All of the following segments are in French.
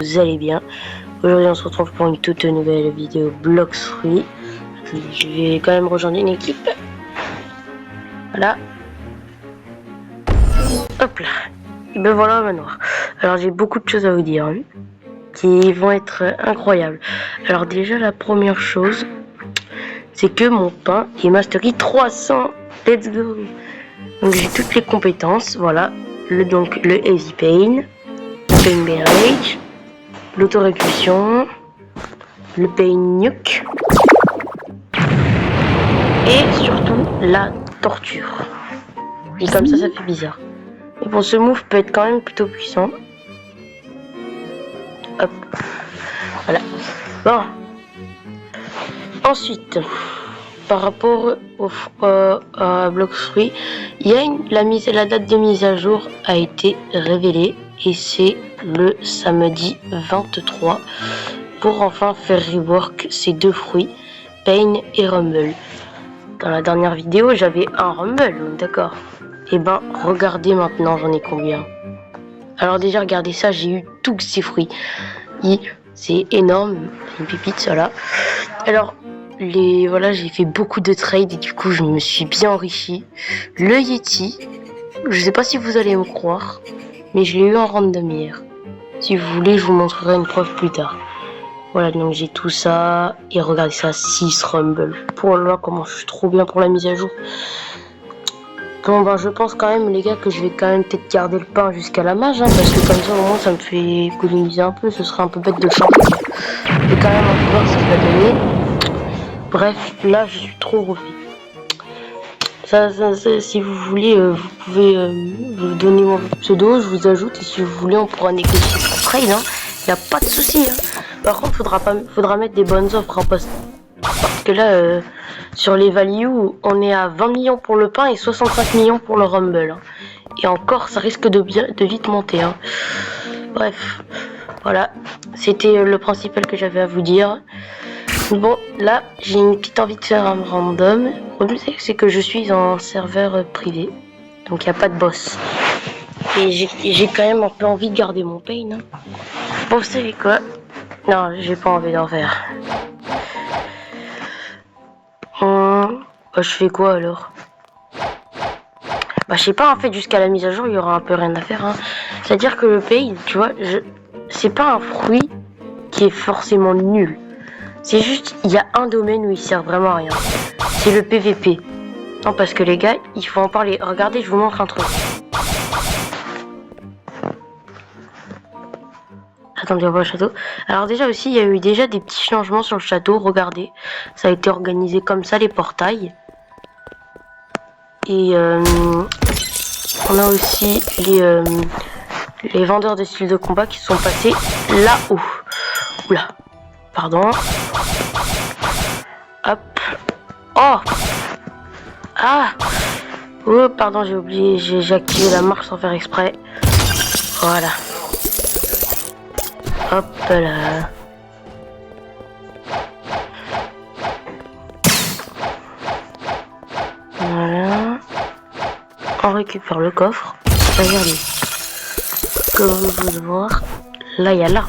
vous allez bien. Aujourd'hui on se retrouve pour une toute nouvelle vidéo Blox Fruits. Je vais quand même rejoindre une équipe. Voilà. Hop là. Et ben voilà un manoir. Alors j'ai beaucoup de choses à vous dire, hein, qui vont être incroyables. Alors déjà la première chose, c'est que mon pain est Mastery 300. Let's go. Donc j'ai toutes les compétences, voilà. Donc le Heavy Pain, le Pain Barrage, l'autorépulsion, le Pain Nuke et surtout la torture. Et comme ça fait bizarre. Et bon, ce move peut être quand même plutôt puissant. Hop, voilà. Bon. Ensuite, par rapport à Blox Fruits, il y a la date de mise à jour a été révélée et c'est le samedi 23 pour enfin faire rework ces deux fruits, Pain et Rumble. Dans la dernière vidéo, j'avais un Rumble, d'accord. Et ben, regardez maintenant, j'en ai combien. Alors déjà, regardez ça, j'ai eu tous ces fruits. C'est énorme, une pépite, ça là. Alors, voilà, j'ai fait beaucoup de trades et du coup, je me suis bien enrichi. Le Yeti, je sais pas si vous allez me croire, mais je l'ai eu en random hier. Si vous voulez, je vous montrerai une preuve plus tard. Voilà, donc j'ai tout ça. Et regardez ça, 6 Rumble. Pour là, comment je suis trop bien pour la mise à jour. Bon, ben, je pense quand même, les gars, que je vais quand même peut-être garder le pain jusqu'à la mage, hein, parce que comme ça, au moins, ça me fait économiser un peu. Ce serait un peu bête de changer. Je vais quand même un peu voir ce qu'il va donner. Bref, là, je suis trop refait. Ça, si vous voulez, vous pouvez vous donner mon pseudo, je vous ajoute. Et si vous voulez, on pourra négocier pour trade. Hein. Y a pas de souci. Hein. Par contre, faudra mettre des bonnes offres, hein, parce que là, sur les values, on est à 20 millions pour le pain et 65 millions pour le Rumble. Hein. Et encore, ça risque de vite monter. Hein. Bref, voilà. C'était le principal que j'avais à vous dire. Bon, là, j'ai une petite envie de faire un random. Le problème, c'est que je suis en serveur privé. Donc, il n'y a pas de boss. Et j'ai quand même un peu envie de garder mon pain. Hein. Bon, vous savez quoi? Non, j'ai pas envie d'en faire. Bah, je fais quoi alors? Bah, je sais pas, en fait, jusqu'à la mise à jour, il y aura un peu rien à faire. Hein. C'est-à-dire que le pain, tu vois, c'est pas un fruit qui est forcément nul. C'est juste, il y a un domaine où il sert vraiment à rien. C'est le PVP. Non, parce que les gars, il faut en parler. Regardez, je vous montre un truc. Attendez, on voit le château. Alors déjà aussi, il y a eu déjà des petits changements sur le château. Regardez, ça a été organisé comme ça, les portails. Et on a aussi les vendeurs de styles de combat qui sont passés là-haut. Oula, pardon. Hop. Oh. Ah. Oh, pardon, j'ai oublié. J'ai activé la marche sans faire exprès. Voilà. Hop là. Voilà. On récupère le coffre. Regardez. Comme vous pouvez voir, là il y a là.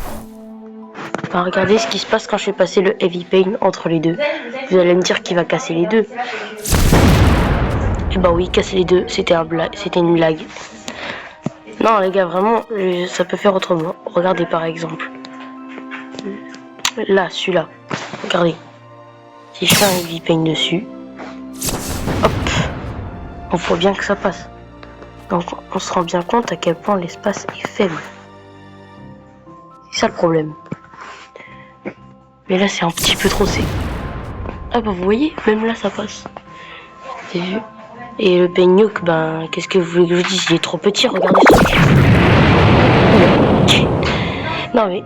Enfin, regardez ce qui se passe quand je fais passer le Heavy Pain entre les deux. Vous allez me dire qu'il va casser les deux. Et bah oui, casser les deux, c'était une blague. Non les gars, vraiment, ça peut faire autrement. Regardez par exemple. Là, celui-là. Regardez. Si je fais un Heavy Pain dessus. Hop. On voit bien que ça passe. Donc on se rend bien compte à quel point l'espace est faible. C'est ça le problème. Mais là c'est un petit peu trop c'est. Ah bah vous voyez, même là ça passe. T'as vu? Et le Pain Nuke, ben qu'est-ce que vous voulez que je dise? Il est trop petit, regardez ça. Non mais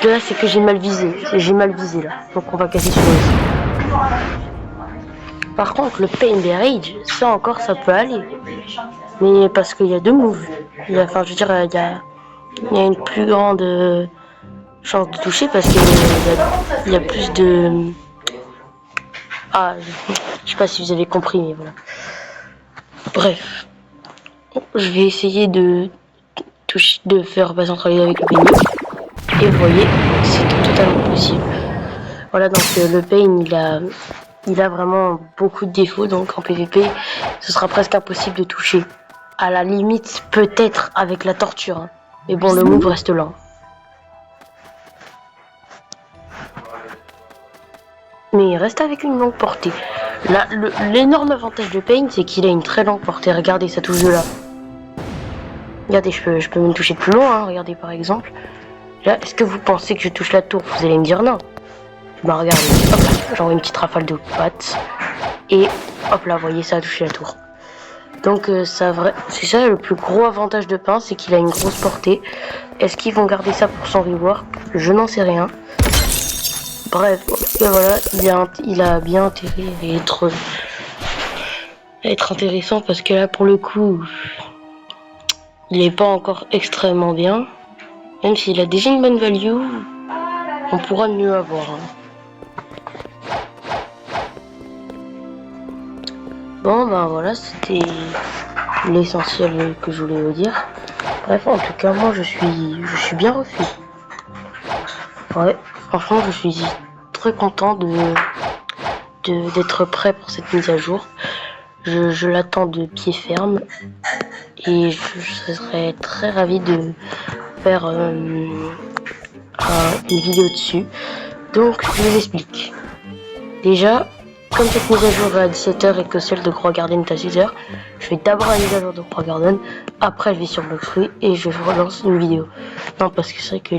là c'est que j'ai mal visé. J'ai mal visé là. Donc on va casser sur le. Par contre le Pain Barrage, ça encore ça peut aller. Mais parce qu'il y a deux moves. Enfin je veux dire, il y a une plus grande chance de toucher parce qu'il y a plus de... Ah, je sais pas si vous avez compris, mais voilà. Bref. Je vais essayer de faire pas centraliser avec le pénis. Et vous voyez, c'est totalement possible. Voilà, donc le Pain, il a vraiment beaucoup de défauts, donc en PvP, ce sera presque impossible de toucher. À la limite, peut-être avec la torture. Hein. Mais bon, le move reste lent. Mais il reste avec une longue portée. L'énorme avantage de Pain, c'est qu'il a une très longue portée. Regardez, ça touche de là. Regardez, je peux même toucher de plus loin. Hein. Regardez, par exemple. Là, est-ce que vous pensez que je touche la tour? Vous allez me dire non. Bah regardez, hop là, j'envoie une petite rafale de pattes. Et hop là, vous voyez, ça a touché la tour. Donc c'est ça le plus gros avantage de Pain, c'est qu'il a une grosse portée. Est-ce qu'ils vont garder ça pour son rework? Je n'en sais rien. Bref, et voilà, il a bien intérêt à être intéressant parce que là pour le coup, il n'est pas encore extrêmement bien. Même s'il a déjà une bonne value, on pourra mieux avoir. Hein. Bon ben voilà, c'était l'essentiel que je voulais vous dire. Bref, en tout cas moi je suis bien refait. Ouais, franchement je suis très content d'être prêt pour cette mise à jour. Je l'attends de pied ferme et je serais très ravi de faire une vidéo dessus. Donc je vous explique. Déjà, comme cette mise à jour est à 17h et que celle de Croix Garden est à 6h, je fais d'abord la mise à jour de Croix Garden, après je vais sur Bloxfruit et je relance une vidéo. Non, parce que c'est vrai que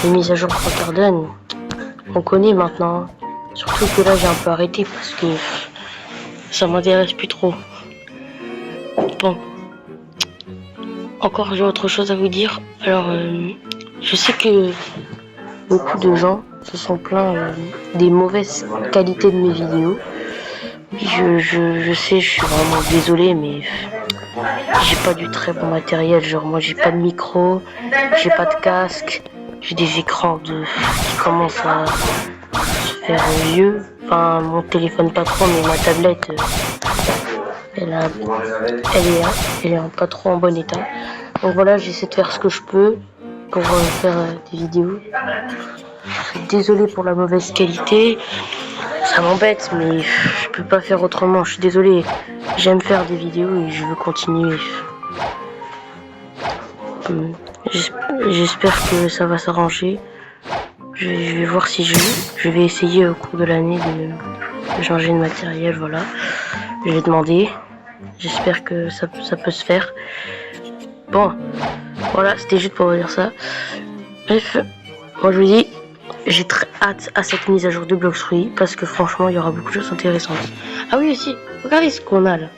les mises à jour de Croix Garden, on connaît maintenant. Surtout que là j'ai un peu arrêté parce que ça m'intéresse plus trop. Bon. Encore j'ai autre chose à vous dire. Alors, je sais que beaucoup de gens se sont plaints des mauvaises qualités de mes vidéos. Je sais, je suis vraiment désolé, mais j'ai pas du très bon matériel. Genre moi j'ai pas de micro, j'ai pas de casque, j'ai des écrans qui commencent à se faire vieux. Enfin mon téléphone pas trop, mais ma tablette elle est pas trop en bon état. Donc voilà, j'essaie de faire ce que je peux pour faire des vidéos. Je suis désolé pour la mauvaise qualité. Ça m'embête, mais je peux pas faire autrement. Je suis désolé. J'aime faire des vidéos et je veux continuer. J'espère que ça va s'arranger. Je vais voir si je vais essayer au cours de l'année de changer de matériel. Voilà. Je vais demander. J'espère que ça peut se faire. Bon, voilà, c'était juste pour vous dire ça. Bref, moi je vous dis, j'ai très hâte à cette mise à jour de Bloxfruit parce que franchement, il y aura beaucoup de choses intéressantes. Ah oui aussi, regardez ce qu'on a là.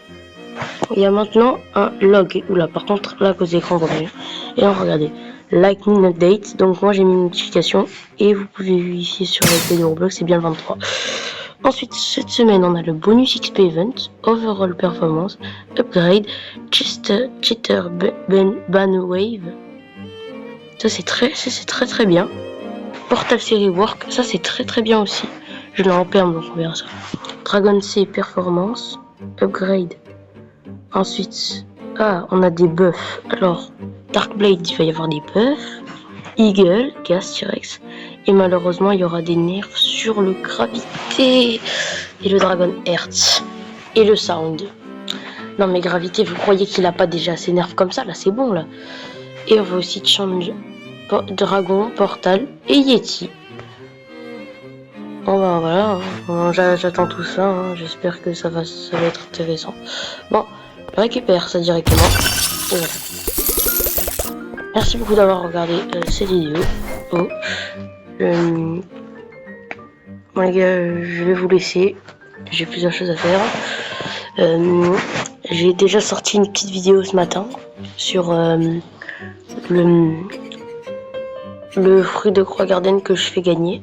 Il y a maintenant un log. Oula, par contre, là, à cause d'écran, vous voyez. Et alors, regardez, Lightning Update. Donc moi, j'ai mis une notification et vous pouvez vérifier sur la de Roblox, c'est bien le 23. Ensuite, cette semaine, on a le bonus XP Event, Overall Performance, Upgrade, Cheater Ban Wave. Ça, c'est très bien. Portal Series Work, ça, c'est très bien aussi. Je l'ai en perme, donc on verra ça. Dragon C Performance, Upgrade. Ensuite, on a des buffs. Alors, Dark Blade, il va y avoir des buffs. Eagle, Gas T-Rex. Et malheureusement, il y aura des nerfs sur le Gravité et le Dragon Hertz et le Sound. Non mais Gravité, vous croyez qu'il a pas déjà ses nerfs comme ça? Là, c'est bon, là. Et on va aussi changer Dragon, Portal et Yeti. Bon ben voilà, j'attends tout ça, hein. J'espère que ça va être intéressant. Bon, je récupère ça directement. Et voilà. Merci beaucoup d'avoir regardé cette vidéo. Oh. Bon les gars, je vais vous laisser. J'ai plusieurs choses à faire. J'ai déjà sorti une petite vidéo ce matin sur le fruit de Croix Garden que je fais gagner.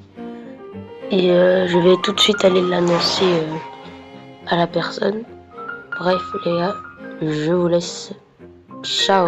Et je vais tout de suite aller l'annoncer à la personne. Bref les gars, je vous laisse. Ciao.